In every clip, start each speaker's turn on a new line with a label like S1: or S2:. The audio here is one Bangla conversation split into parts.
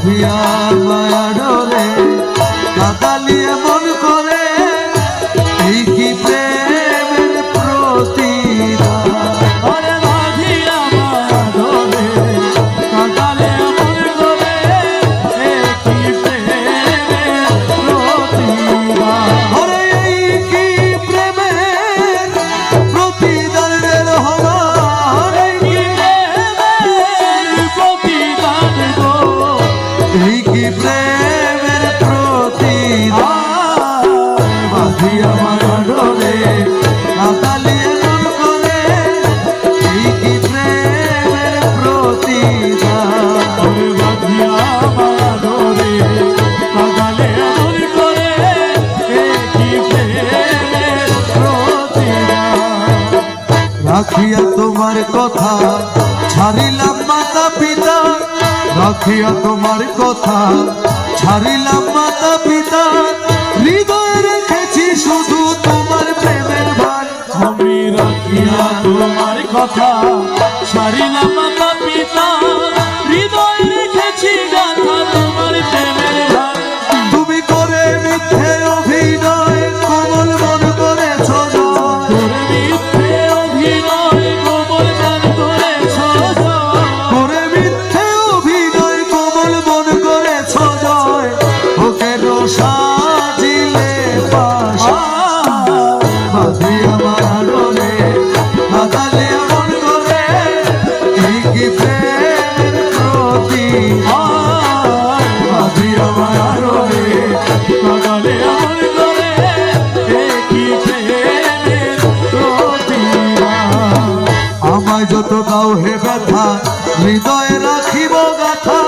S1: বাঁধিয়া মায়া ডোরে কাদালিয়ে মন করে এই কি প্রেমের প্রতিদান।
S2: ওরে বাঁধিয়া মায়া ডোরে কাদালিয়ে মন করে এই কি প্রেমের প্রতিদান।
S1: ওরে এই কি প্রেমের প্রতিদান রে রহমান,
S2: এই কি প্রেমের প্রতিদান গো,
S1: এই কি প্রেমের প্রতিদান। বাঁধিয়া মায়া ডোরে কাদালিয়ে মন করে এই কি প্রেমের প্রতিদান।
S2: ওরে বাঁধিয়া মায়া ডোরে কাদালিয়ে মন করে এই কি প্রেমের প্রতিদান।
S1: রাখিয়া তোমার কথা ছাড়িলাম মাতা পিতা, রাখিয়া তোমার কথা ছাড়িলাম মাতা পিতা, হৃদয়ে রেখেছি শুধু তোমার প্রেমের ভার।
S2: আমি রাখিয়া তোমার কথা ছাড়িলাম মাতা পিতা, হৃদয় রেখেছি গাথা তোমার প্রেমের ভার।
S1: তুমি করে মিথ্যে অভিনয় কোমল মন করেছ জয়,
S2: করে মিথ্যে অভিনয় কোমল মন করেছ জয়।
S1: করে মিথ্যে অভিনয় কোমল মন করেছ জয়। ওকে সাজিলে পাশা বাঁধিয়া মায়া ডোরে কাদালিয়ে মন করে এই কি প্রেমের প্রতিদান। বাঁধিয়া মায়া ডোরে
S2: কাদালিয়ে মন করে এই কি প্রেমের প্রতিদান।
S1: আমায় যত দাও হে ব্যথা হৃদয়ে রাখিব গাথা,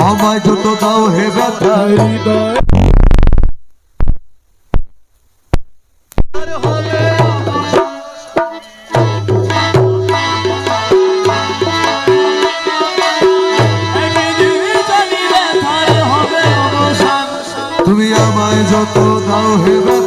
S1: আমায় যত দাও হে ব্যথা
S2: হৃদয়
S1: হবে
S2: একদিন জানি ব্যথার হবে অবসান।
S1: তুমি আমায় যত দাও হে ব্যথা